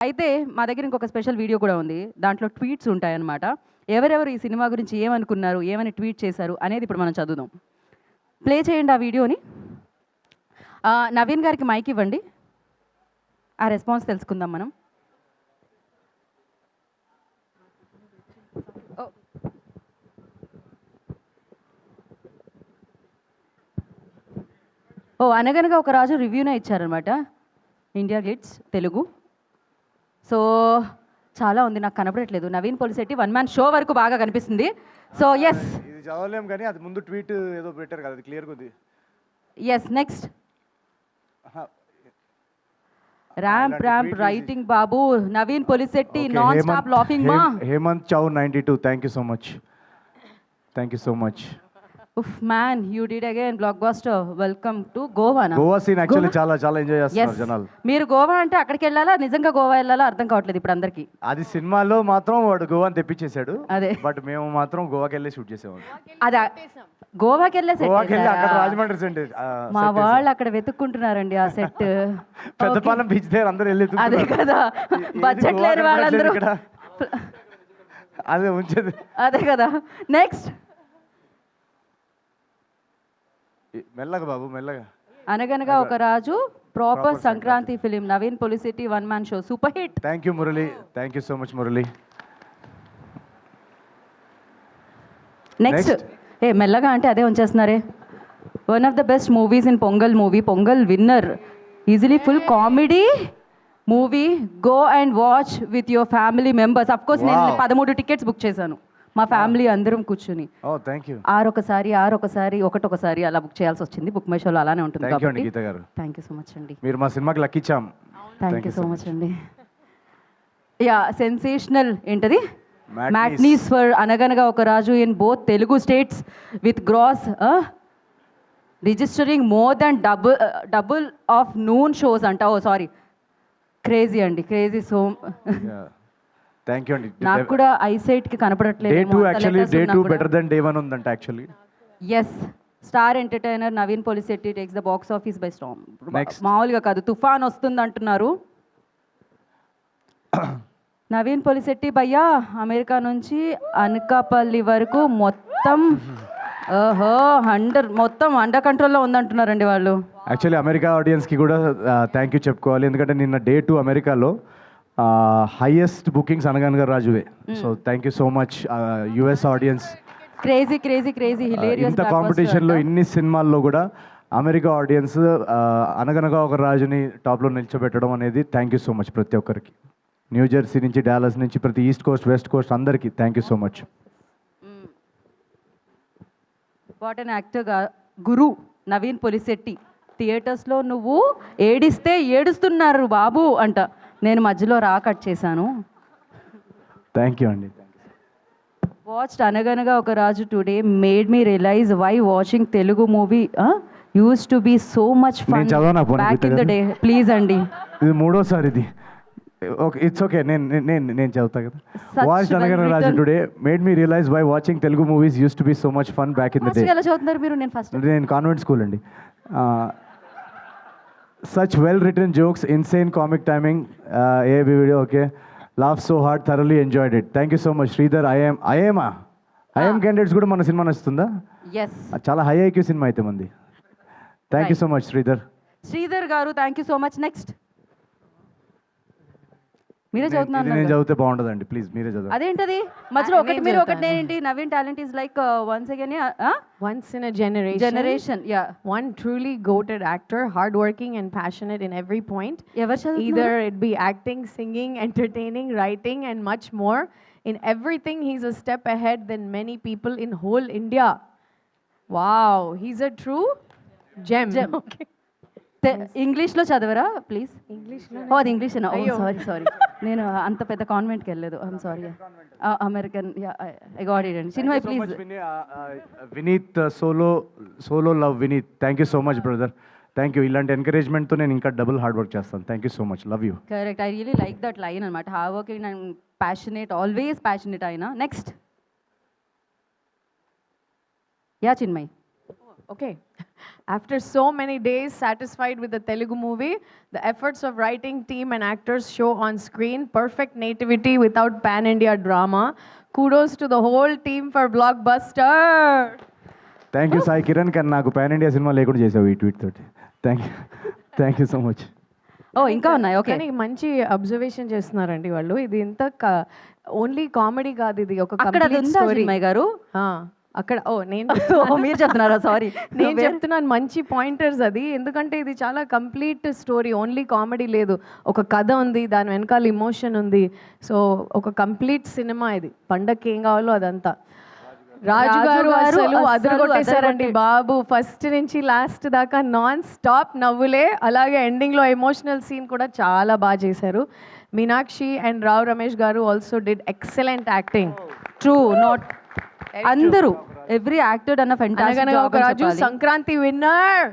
అయితే మా దగ్గర ఇంకొక స్పెషల్ వీడియో కూడా ఉంది. దాంట్లో ట్వీట్స్ ఉంటాయన్నమాట. ఎవరెవరు ఈ సినిమా గురించి ఏమనుకున్నారు, ఏమని ట్వీట్ చేశారు అనేది ఇప్పుడు మనం చదువుదాం. ప్లే చేయండి ఆ వీడియోని. నవీన్ గారికి మైక్ ఇవ్వండి. ఆ రెస్పాన్స్ తెలుసుకుందాం మనం. అనగనగా ఒక రాజు రివ్యూనే ఇచ్చారనమాట. India glitz Telugu. సో చాలా ఉంది, నాకు కనపడట్లేదు. Naveen Polishetty one man show వరకు బాగా కనిపిస్తుంది. సో ఎస్, ఇది చదవలేం కానీ అది ముందు ట్వీట్ ఏదో పెట్టారు కదా, అది క్లియర్గా ఉంది. Yes, next. Ramp writing Babu Naveen Polishetty non stop laughing మా. Hemanth Chow 92, thank you so much, thank you so much. Oof man, you did again blockbuster. Welcome to Goa. Goa scene actually చాలా చాలా ఎంజాయ్ చేస్తున్నారు జనాలు. మీరు గోవా అంటే అక్కడికి వెళ్ళాలా, నిజంగా గోవా వెళ్ళాలా అర్థం కావట్లేదు ఇప్పుడు అందరికి. అది సినిమాలో మాత్రం వాడు గోవాని తెప్పించేశాడు, అదే. బట్ మేము మాత్రం గోవాకి వెళ్ళి షూట్ చేసేవాడు. అదే గోవాకి వెళ్ళేసి అక్కడ రాజమండ్రి సెంట్ మా వాళ్ళు అక్కడ వెతుక్కుంటున్నారండి ఆ సెట్. పెద్దపాలెం బీచ్ దగ్గర అందరూ వెళ్ళి అదే కదా, బడ్జెట్ లేని వాళ్ళందరూ అదే ఉంచేది. అదే కదా. నెక్స్ట్. మెల్లగా బాబు మెల్లగా. అనగనగా ఒక రాజు proper Sankranti film. Naveen Polishetty one man show super hit. Thank you Murali, thank you so much Murali. Next. మెల్లగా అంటే అదే ఉంచేస్తున్నారే. One of the best movies in Pongal movie, Pongal winner, easily full comedy movie. Go and watch with your family members. Of course నేను 13 tickets book చేశాను, మా family అందరం కూర్చుని. ఒకటొకసారి అలా బుక్ చేయాల్సి వచ్చింది. బుక్ మై షోలో అలానే ఉంటుంది కాబట్టి థ్యాంక్ యూ సో మచ్ అండి. మీరు మా సినిమాకి లక్కిచ్చాం. థ్యాంక్ యూ సో మచ్ అండి. యా, సెన్సేషనల్ ఏంటది మ్యాట్నీస్ ఫర్ అనగనగా ఒక Raju in both Telugu states with gross registering more than double afternoon shows అంట. ఓ సారీ, క్రేజీ అండి, క్రేజీ. సో థ్యాంక్ యూ అండి. నాకు కూడా ఐసైట్ కి కనపడట్లేదు. Day 2 actually day 2 better than day 1 ఉందంట actually. Yes, star entertainer Naveen Polishetty takes the box office by storm. మామూలుగా కాదు, తుఫాన్ వస్తుంది అంటున్నారు. నవీన్ పోలిశెట్టి భయ్యా అమెరికా నుంచి అనకాపల్లి వరకు మొత్తం మొత్తం అండర్ కంట్రోల్లో ఉందంటున్నారండి వాళ్ళు. యాక్చువల్లీ అమెరికా ఆడియన్స్కి కూడా థ్యాంక్ యూ చెప్పుకోవాలి, ఎందుకంటే నిన్న డే 2 అమెరికాలో హైయెస్ట్ బుకింగ్స్ అనగనగా రాజువే. So thank you so much US audiences. Crazy crazy crazy hilarious. ఇంత కాంపిటీషన్లో ఇన్ని సినిమాల్లో కూడా అమెరికా ఆడియన్స్ అనగనగా ఒక రాజుని టాప్లో నిల్చోబెట్టడం అనేది థ్యాంక్ యూ సో మచ్ ప్రతి ఒక్కరికి. న్యూ జెర్సీ నుంచి, డాలస్ నుంచి, ప్రతి ఈస్ట్ కోస్ట్ వెస్ట్ కోస్ట్ అందరికీ thank you so much. What an actor guru Naveen Polishetty. థియేటర్స్లో నువ్వు ఏడిస్తే ఏడుస్తున్నారు బాబు అంట, నేను మధ్యలో కట్ చేశాను. థ్యాంక్ యూ అండి. వాచ్డ్ అనగనగా ఒక Raju today made me realize why watching Telugu movie used to be so much fun back in the day. Please అండి, ఇది మూడోసారి ఇది. ఓకే, ఇట్స్ ఓకే, నేను చదువుతా కదా. Watched Anaganaga Raju today made me realize why watching Telugu movies used to be so much fun back in the day. ఎలా చదువుతున్నారు మీరు? నేను కాన్వెంట్ స్కూల్ అండి. Such well-written jokes, insane comic timing. Every video, okay. Laughed so hard, thoroughly enjoyed it. Thank you so much, Sridhar. I am candidates కూడా మన సినిమా నచ్చుతుందా? Yes. చాలా హై ఐక్యూ సినిమా అయితే మంది. Thank you so much Sridhar garu, thank you so much. Next. మీరే చదువుతున్నారు. నేను చదివితే బాగుంటుందండి, ప్లీజ్ మీరే చదవండి. అదేంటది మధ్యలో ఒకటి మీరు ఒకటి నేనేంటి? Naveen talent is like once again once in a generation. Yeah, one truly goated actor, hardworking and passionate in every point. ఎవరు చదువుతున్నారు? Either it be acting, singing, entertaining, writing and much more. In everything he's a step ahead than many people in whole India. Wow, he's a true gem. Okay. ఇంగ్లీష్లో చదవరా please? ఇంగ్లీష్లో. అది English. Sorry నేను అంత పెద్ద కాన్వెంట్కి వెళ్ళలేదు. I'm sorry. American. I got it అండి. Chinmay please. Vineeth solo love Vineeth, thank you so much brother, thank you. ఇలాంటి ఎంకరేజ్మెంట్తో నేను ఇంకా డబుల్ హార్డ్ వర్క్ చేస్తాను. Thank you so much, love you. Correct, I really like that line అనమాట. Hard working and passionate, always passionate అయినా. Next. Yeah Chinmay. Okay. After so many days satisfied with the Telugu movie, the efforts of writing team and actors show on screen perfect nativity without pan-India drama. Kudos to the whole team for Blockbuster. Thank you Sai Kiran, కానీ నాకు pan India cinema లేకుండా చేసావు ఈ tweet తోటి. Thank you so much. ఓ ఇంకా ఉన్నాయి. Okay, కానీ మంచి అబ్జర్వేషన్ చేస్తున్నారండి వాళ్ళు. ఇది ఇంత ఓన్లీ కామెడీ కాదు, ఇది ఒక అక్కడ అది ఉందా చిన్మయ్య గారు? అక్కడ నేను ఓ, మీరు చెప్తున్నారా? సారీ, నేను చెప్తున్నాను మంచి పాయింటర్స్ అది. ఎందుకంటే ఇది చాలా కంప్లీట్ స్టోరీ, ఓన్లీ కామెడీ లేదు, ఒక కథ ఉంది, దాని వెనకాల ఇమోషన్ ఉంది. సో ఒక కంప్లీట్ సినిమా ఇది. పండగకి ఏం కావాలో అదంతా. రాజు గారు అసలు అదరగొట్టేశారండి బాబు. ఫస్ట్ నుంచి లాస్ట్ దాకా నాన్ స్టాప్ నవ్వులే. అలాగే ఎండింగ్లో ఎమోషనల్ సీన్ కూడా చాలా బాగా చేశారు. మీనాక్షి అండ్ రావ్ రమేష్ గారు also did excellent acting. True, not అందరూ, ఎవ్రీ యాక్టర్ అన్న ఫెంటాస్టిక్ అనగనగా ఒక రాజు సంక్రాంతి విన్నర్.